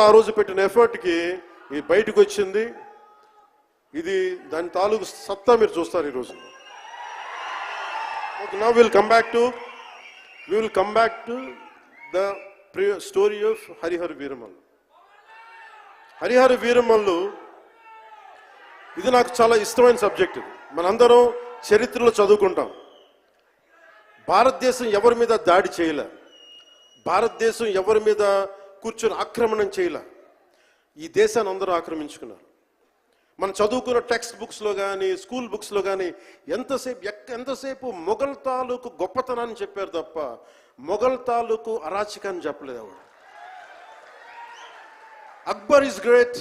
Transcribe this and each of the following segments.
ఆ రోజు పెట్టిన ఎఫర్ట్కి ఇది బయటకు వచ్చింది. ఇది దాని తాలూకు సత్తా మీరు చూస్తారు ఈరోజు. Now we will come back to the story of Harihara Veeramallu. Harihara Veeramallu ఇది నాకు చాలా ఇష్టమైన సబ్జెక్ట్. ఇది మనందరం చరిత్రలో చదువుకుంటాం. భారతదేశం ఎవరి మీద దాడి చేయలే, భారతదేశం ఎవరి మీద కూర్చొని ఆక్రమణం చేయలే. ఈ దేశాన్ని అందరూ ఆక్రమించుకున్నారు. మనం చదువుకున్న టెక్స్ట్ బుక్స్లో కానీ స్కూల్ బుక్స్లో కానీ ఎంతసేపు మొఘల్ తాలూకు గొప్పతనాన్ని చెప్పారు తప్ప మొఘల్ తాలూకు అరాచకాన్ని చెప్పలేదు ఎవరు. Akbar is great,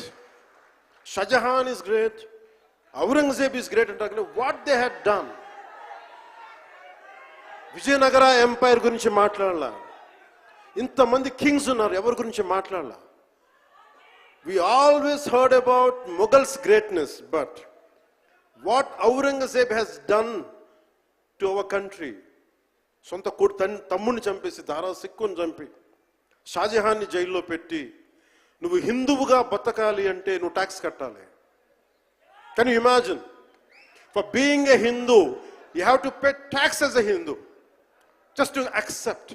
Shahjahan is great, Aurangzeb is great అంటారు. What they had done. Vijayanagara empire గురించి మాట్లాడాల. ఇంతమంది కింగ్స్ ఉన్నారు, ఎవరి గురించి మాట్లాడాల. We always heard about Mughals' greatness, but what Aurangzeb has done to our country, సొంత తమ్ముడిని చంపేసి దారా సిక్కుని చంపి షాజహాన్ని జైల్లో పెట్టి నువ్వు హిందువుగా బతకాలి అంటే నువ్వు ట్యాక్స్ కట్టాలి. Can you imagine? For being a Hindu, you have to pay tax as a Hindu, just to accept,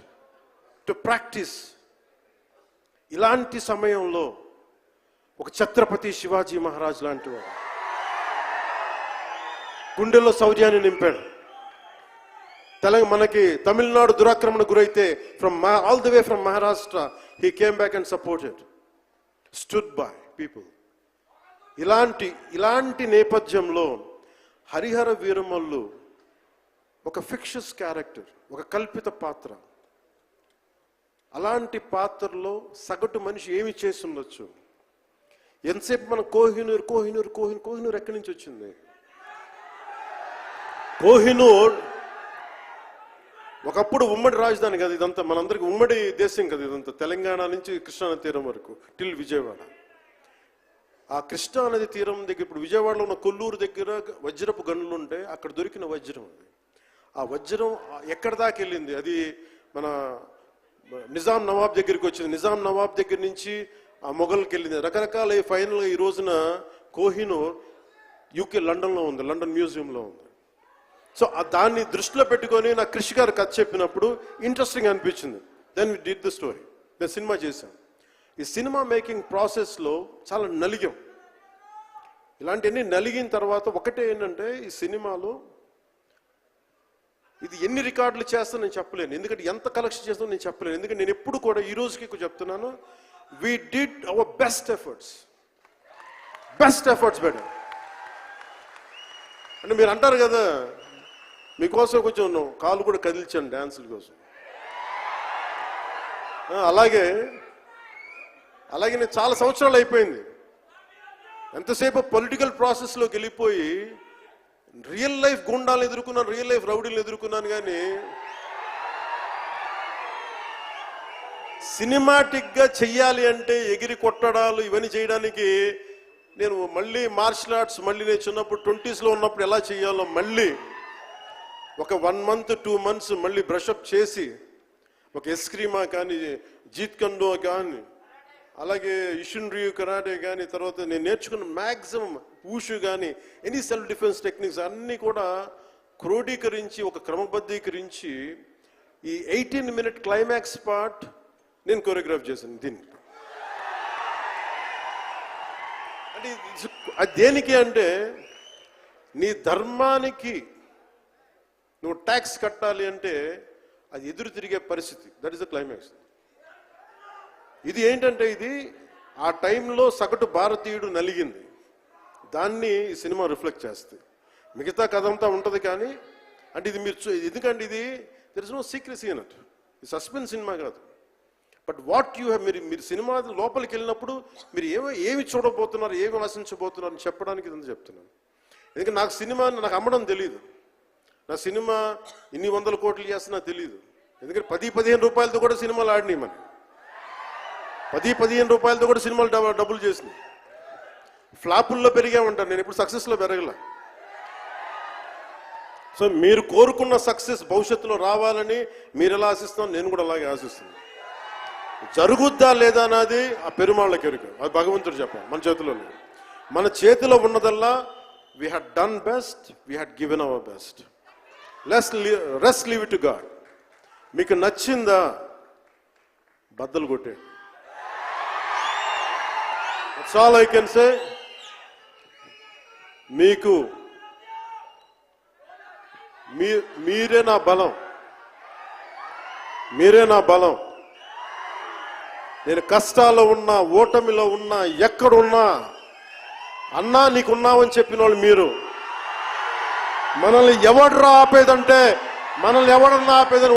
to practice. ఇలాంటి సమయంలో ఒక ఛత్రపతి శివాజీ మహారాజ్ లాంటి వాడు గుండెల్లో శౌర్యాన్ని నింపాడు. మనకి తమిళనాడు దురాక్రమణ గురైతే all the way from Maharashtra he came back and supported, stood by people. ఇలాంటి నేపథ్యంలో హరిహర వీరమల్లు ఒక ఫిక్షస్ క్యారెక్టర్, ఒక కల్పిత పాత్ర. అలాంటి పాత్రలో సగటు మనిషి ఏమి చేసి ఉండొచ్చు? ఎంతసేపు మనం కోహినూర్ కోహినూర్ కోహినూర్ కోహినూర్ ఎక్కడి నుంచి వచ్చింది? కోహినూర్ ఒకప్పుడు ఉమ్మడి రాజధాని కదా ఇదంతా, మనందరికి ఉమ్మడి దేశం కదా ఇదంతా. తెలంగాణ నుంచి కృష్ణానది తీరం వరకు టిల్ విజయవాడ. ఆ కృష్ణానది తీరం దగ్గర ఇప్పుడు విజయవాడలో ఉన్న కొల్లూరు దగ్గర వజ్రపు గనులు ఉంటే అక్కడ దొరికిన వజ్రం అది. ఆ వజ్రం ఎక్కడి దాకా వెళ్ళింది? అది మన నిజాం నవాబ్ దగ్గరికి వచ్చింది. నిజాం నవాబ్ దగ్గర నుంచి ఆ మొఘల్కి వెళ్ళింది. రకరకాల ఫైనల్గా ఈ రోజున కోహినూర్ యూకే లండన్లో ఉంది, లండన్ మ్యూజియంలో ఉంది. సో దాన్ని దృష్టిలో పెట్టుకొని నాకు కృషి గారు కథ చెప్పినప్పుడు ఇంట్రెస్టింగ్ అనిపించింది. Then we did the story. నేను సినిమా చేశాను. ఈ సినిమా మేకింగ్ ప్రాసెస్లో చాలా నలిగాం. ఇలాంటివన్నీ నలిగిన తర్వాత ఒకటే ఏంటంటే ఈ సినిమాలో ఇది ఎన్ని రికార్డులు చేస్తా నేను చెప్పలేను, ఎందుకంటే ఎంత కలెక్షన్ చేస్తానో నేను చెప్పలేను. ఎందుకంటే నేను ఎప్పుడు కూడా ఈ రోజుకి చెప్తున్నాను, we did our best efforts better. అంటే మీరు అంటారు కదా, మీకోసం కొంచెం కాలు కూడా కదిల్చాను డ్యాన్సుల కోసం. అలాగే నేను చాలా సంవత్సరాలు అయిపోయింది. ఎంతసేపు పొలిటికల్ ప్రాసెస్లోకి వెళ్ళిపోయి రియల్ లైఫ్ గుండాలను ఎదుర్కొన్నాను, రియల్ లైఫ్ రౌడీలను ఎదుర్కొన్నాను. కానీ సినిమాటిక్గా చెయ్యాలి అంటే ఎగిరి కొట్టడాలు ఇవన్నీ చేయడానికి నేను మళ్ళీ మార్షల్ ఆర్ట్స్ నేను చిన్నప్పుడు 20s ఉన్నప్పుడు ఎలా చేయాలో మళ్ళీ ఒక 1 month 2 months మళ్ళీ బ్రషప్ చేసి ఒక ఎస్క్రీమా కానీ జీత్ కండో కానీ అలాగే ఇషున్రియు కరాటే కానీ తర్వాత నేను నేర్చుకున్న మ్యాక్సిమం ఊషు కానీ ఎనీ సెల్ఫ్ డిఫెన్స్ టెక్నిక్స్ అన్నీ కూడా క్రోడీకరించి ఒక క్రమబద్ధీకరించి ఈ 18-minute క్లైమాక్స్ పార్ట్ నేను కొరియోగ్రాఫ్ చేశాను. దీనికి అంటే అది దేనికి అంటే నీ ధర్మానికి నువ్వు ట్యాక్స్ కట్టాలి అంటే అది ఎదురు తిరిగే పరిస్థితి. That is the climax. ఇది ఏంటంటే ఇది ఆ టైంలో సగటు భారతీయుడు నలిగింది. దాన్ని ఈ సినిమా రిఫ్లెక్ట్ చేస్తుంది. మిగతా కథ అంతా ఉంటుంది కానీ అంటే ఇది మీరు ఎందుకంటే ఇది దెర్ ఇస్ నో సీక్రెసీ అన్నట్టు. ఇది సస్పెన్స్ సినిమా కాదు. బట్ వాట్ యూ హ్యావ్ మీరు సినిమా లోపలికి వెళ్ళినప్పుడు మీరు ఏమి చూడబోతున్నారు, ఏమి ఆశించబోతున్నారు అని చెప్పడానికి ఇదంతా చెప్తున్నాను. ఎందుకంటే నాకు సినిమా నాకు అమ్మడం తెలియదు. నా సినిమా ఇన్ని 100 కోట్లు చేస్తున్నా తెలియదు. ఎందుకంటే 10-15 రూపాయలతో కూడా సినిమాలు ఆడినాయి. మన 10-15 రూపాయలతో కూడా సినిమాలు డబ్బులు చేసినాయి. ఫ్లాపుల్లో పెరిగా ఉంటాను, నేను ఇప్పుడు సక్సెస్లో పెరగల. సో మీరు కోరుకున్న సక్సెస్ భవిష్యత్తులో రావాలని మీరు ఎలా ఆశిస్తాను, నేను కూడా అలాగే ఆశిస్తున్నాను. జరుగుద్దా లేదా అన్నది ఆ పెరుమాళ్ళకి ఎరుక. అది భగవంతుడు చెప్పాలి, మన చేతిలో లేదు. మన చేతిలో ఉన్నదల్లా we had done best, we had given our best. Rest leave it to God. మీకు నచ్చిందా బద్దలు కొట్టేయండి. That's all I can say. మీకు మీరే నా బలం, మీరే నా బలం. నేను కష్టాల్లో ఉన్నా, ఓటమిలో ఉన్నా, ఎక్కడున్నా అన్నా నీకున్నావని చెప్పిన వాళ్ళు మీరు. మనల్ని ఎవడన్నా ఆపేదని